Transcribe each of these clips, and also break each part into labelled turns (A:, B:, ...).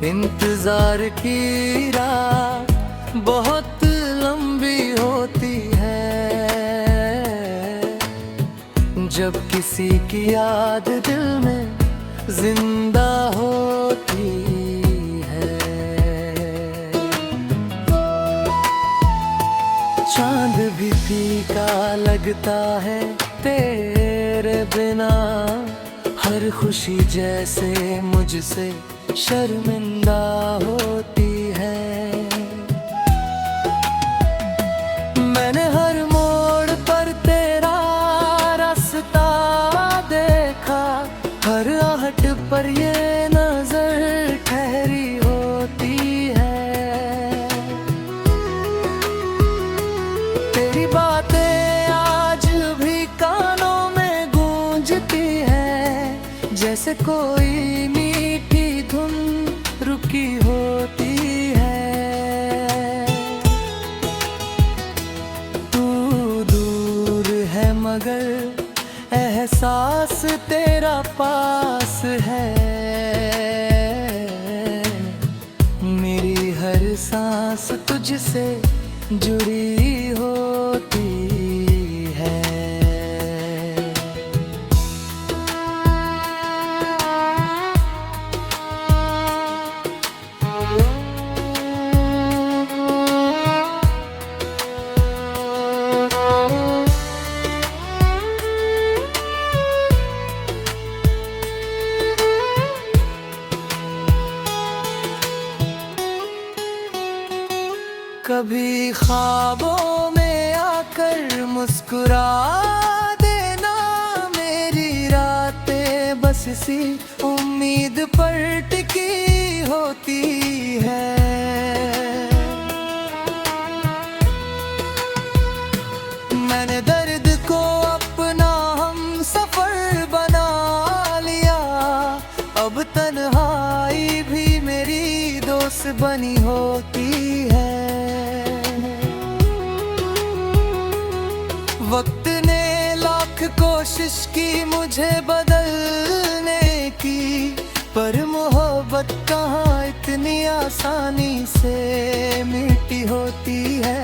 A: इंतजार की रात बहुत लंबी होती है, जब किसी की याद दिल में जिंदा होती है। चांद भी फीका लगता है तेरे बिना, हर खुशी जैसे मुझसे शर्मिंदा होती है। मैंने हर मोड़ पर तेरा रास्ता देखा, हर आहट पर ये नजर ठहरी होती है। तेरी बातें आज भी कानों में गूंजती है, जैसे कोई धुन रुकी होती है। तू दूर है मगर एहसास तेरा पास है, मेरी हर सांस तुझसे जुड़ी होती है। कभी ख्वाबों में आकर मुस्कुरा देना, मेरी रातें बस सी उम्मीद पर टिकी होती है। मैंने दर्द को अपना हम सफर बना लिया, अब तन्हाई भी मेरी दोस्त बनी होती है। वक्त ने लाख कोशिश की मुझे बदलने की, पर मोहब्बत कहाँ इतनी आसानी से मिटी होती है।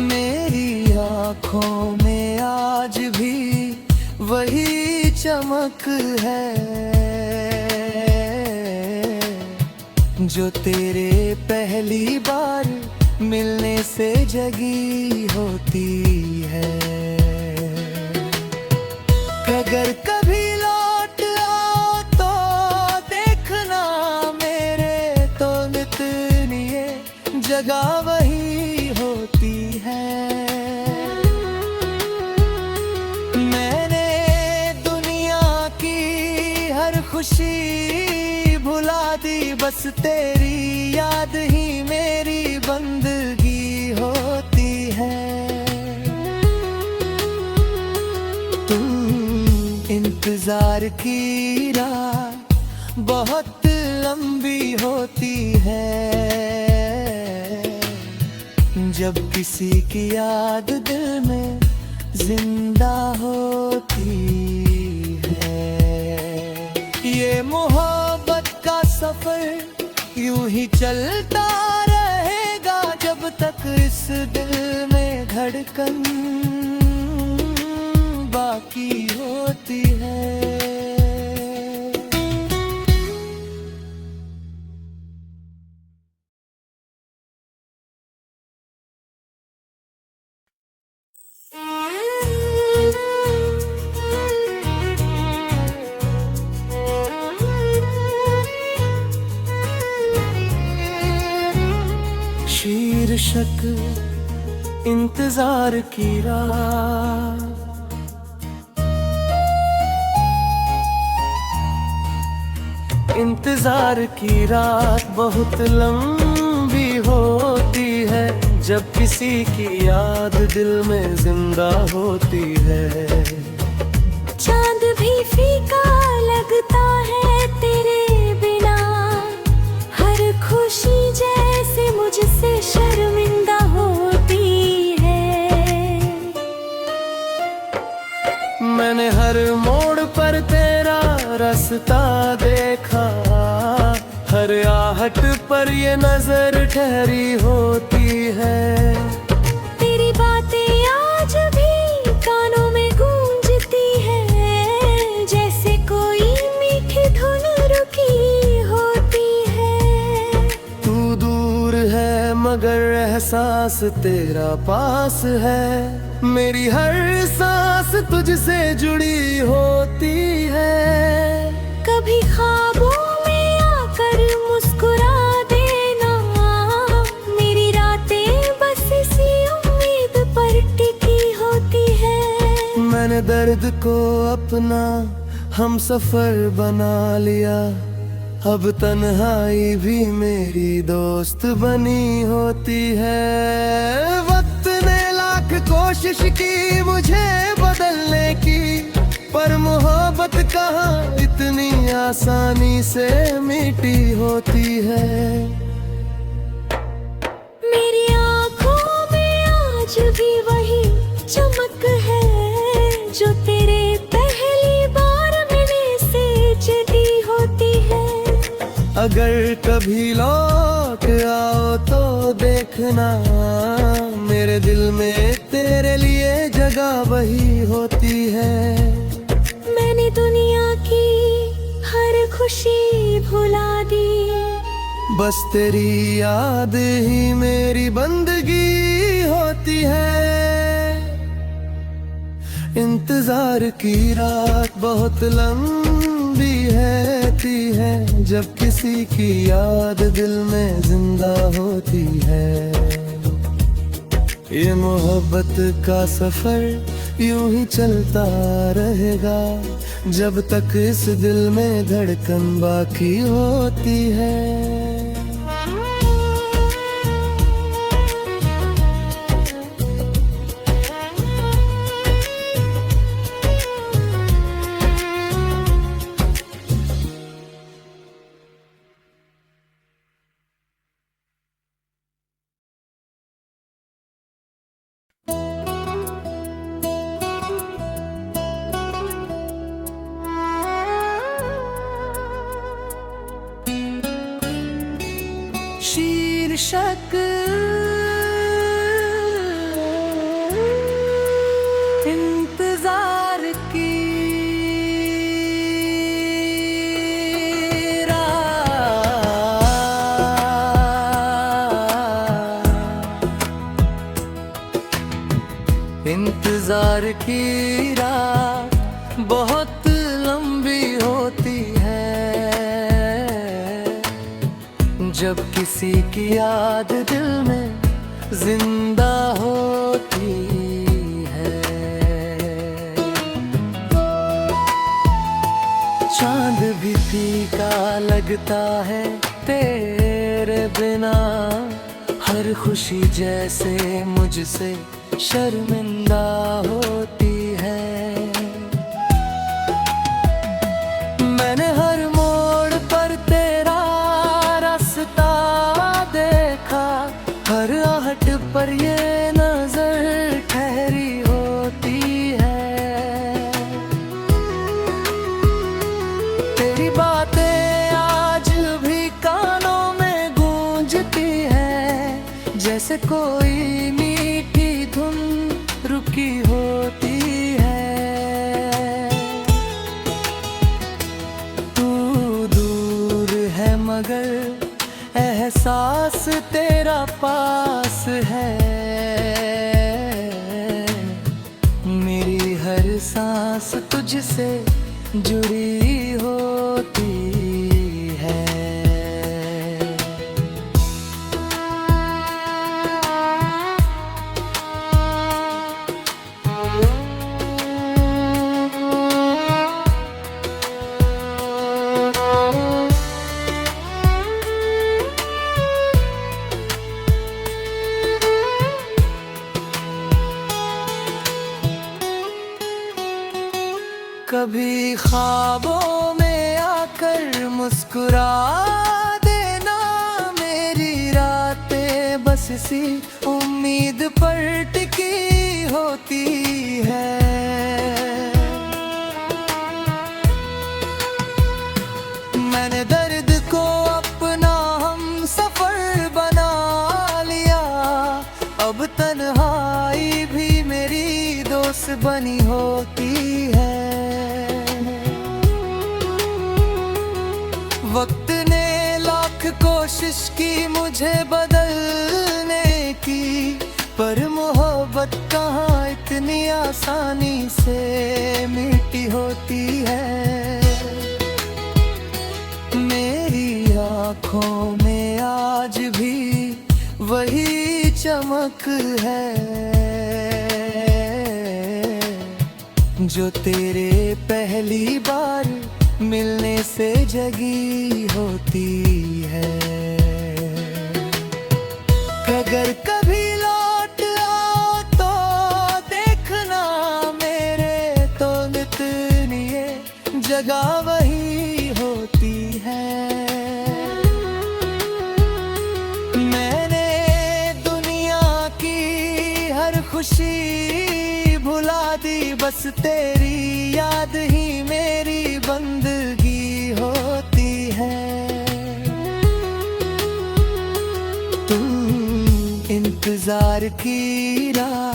A: मेरी आँखों में आज भी वही चमक है, जो तेरे पहली बार मिलने से जगी होती है। अगर कभी लौट आओ तो देखना, मेरे तो इतनी ये जगह वही होती है। मैंने दुनिया की हर खुशी भुला दी, बस तेरी याद ही मेरी बंदगी होती है। इंतजार की रात बहुत लंबी होती है, जब किसी की याद दिल में जिंदा होती है। ये मोहब्बत का सफर यूं ही चलता रहेगा, जब तक इस दिल में धड़कन बाकी होती है। शीर्षक इंतजार की रात। इंतजार की रात बहुत लंबी होती है, जब किसी की याद दिल में जिंदा होती है।
B: चांद भी फीका लगता है तेरे बिना, हर खुशी जैसे मुझसे शर्मिंदा होती है।
A: मैंने हर मोड़ पर तेरा रास्ता देखा, हर आहट पर ये नजर ठहरी होती है।
B: तेरी बातें आज भी कानों में गूंजती है, जैसे कोई मीठी धुन रुकी होती है।
A: तू दूर है मगर एहसास तेरा पास है, मेरी हर सांस तुझसे जुड़ी होती है।
B: कभी ख्वाबों में आकर मुस्कुरा देना, मेरी रातें बस इसी उम्मीद पर टिकी होती है।
A: मैंने दर्द को अपना हम सफर बना लिया, अब तन्हाई भी मेरी दोस्त बनी होती है। वक्त ने लाख कोशिश की मुझे बदलने की, पर मोहब्बत कहाँ इतनी आसानी से मिटी होती है।
B: मेरी आँखों में आज भी वही चमक है, जो तेरे पहली बार मिलने से जगी होती है।
A: अगर कभी लौट आओ तो देखना, मेरे दिल में तेरे लिए जगह वही होती है।
B: मैंने दुनिया की हर खुशी भुला दी,
A: बस तेरी याद ही मेरी बंदगी होती है। इंतजार की रात बहुत लंबी है, जब किसी की याद दिल में जिंदा होती है। ये मोहब्बत का सफर यूं ही चलता रहेगा, जब तक इस दिल में धड़कन बाकी होती है। शीर्षक इंतजार की रात, इंतजार की रात बहुत लंबी होती है, जब किसी की याद दिल में जिंदा होती है। चांद भी फीका लगता है तेरे बिना, हर खुशी जैसे मुझसे शर्मिंदा होती है। मैंने हर मोड़ पर तेरा रास्ता देखा, हर आहट पर ये नजर ठहरी होती है। तेरी बातें आज भी कानों में गूंजती है, जैसे कोई मीठी धुन रुकी होती है। तू दूर है मगर एहसास तेरा पास है, मेरी हर सांस तुझसे जुड़ी होती है। कभी ख्वाबों में आकर मुस्कुरा देना, मेरी रातें बस इसी उम्मीद पर टिकी होती है। कोशिश की मुझे बदलने की, पर मोहब्बत कहाँ इतनी आसानी से मीठी होती है। मेरी आँखों में आज भी वही चमक है जो तेरे पहली बार मिलने से जगी होती है। अगर कभी लौट आओ तो देखना मेरे तो इतनी ये जगह वही होती है। मैंने दुनिया की हर खुशी भुला दी, बस तेरी याद ही मेरी बंदगी होती है। इंतजार की राह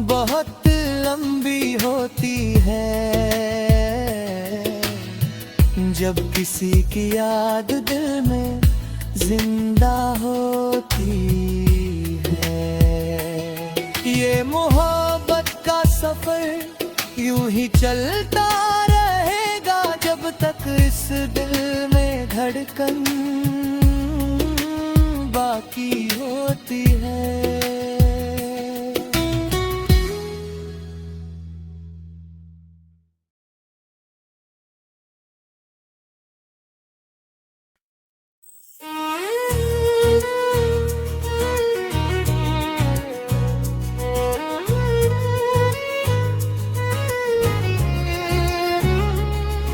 A: बहुत लंबी होती है, जब किसी की याद दिल में जिंदा होती है। ये मोहब्बत का सफर यूं ही चलता रहेगा जब तक इस दिल में धड़कन बाकी होती है।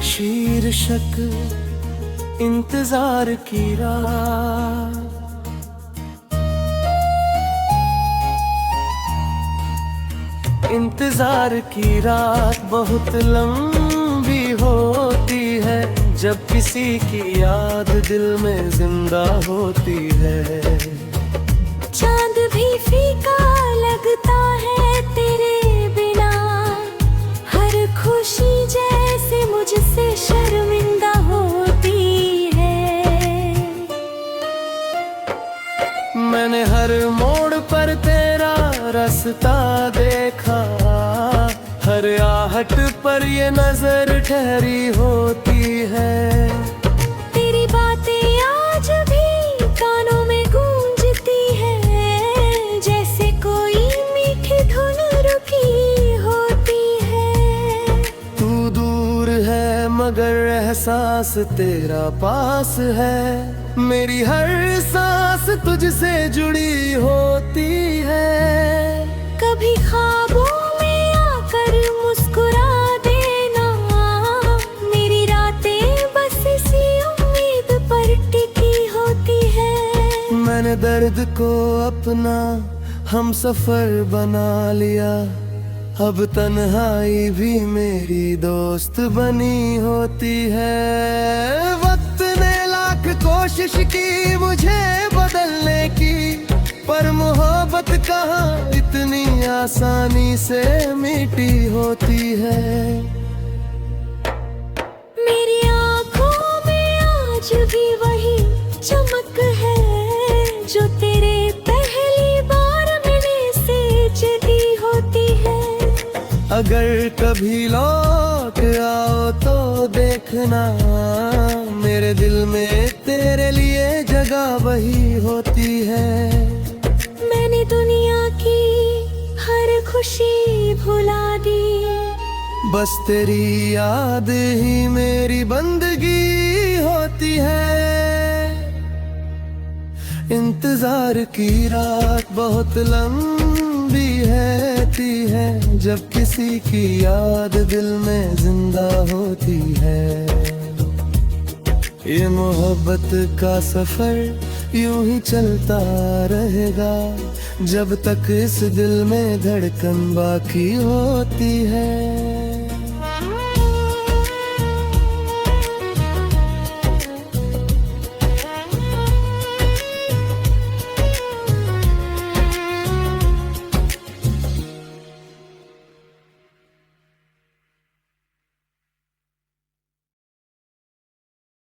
A: शीर्षक इंतजार की राह। इंतजार की रात बहुत लंबी होती है, जब किसी की याद दिल में जिंदा होती है।
B: चांद भी फीका लगता है तेरे बिना, हर खुशी जैसे मुझसे शर्मिंदा होती है।
A: मैंने हर मोड़ पर तेरा रास्ता देखा, हर आहट पर ये नजर ठहरी होती है।
B: तेरी बातें आज भी कानों में गूंजती है, जैसे कोई मीठी धुन रुकी होती है।
A: तू दूर है मगर एहसास तेरा पास है, मेरी हर सांस तुझसे जुड़ी होती है।
B: कभी ख्वाबों में आकर मुस्कुरा देना, मेरी रातें बस इसी उम्मीद पर टिकी होती है।
A: मैंने दर्द को अपना हम सफर बना लिया, अब तन्हाई भी मेरी दोस्त बनी होती है। वक्त ने लाख कोशिश की मुझे बदलने की, पर मोहब्बत कहाँ इतनी आसानी से मीठी होती है।
B: मेरी आँखों में आज भी वही चमक है जो तेरे पहली बार मिलने से जगी होती है।
A: अगर कभी लौट आओ तो देखना मेरे दिल में तेरे लिए जगह वही होती है।
B: मैंने दुनिया की हर खुशी भुला दी,
A: बस तेरी याद ही मेरी बंदगी होती है। इंतजार की रात बहुत लंबी है, जब किसी की याद दिल में जिंदा होती है। ये मोहब्बत का सफर यूं ही चलता रहेगा जब तक इस दिल में धड़कन बाकी होती है।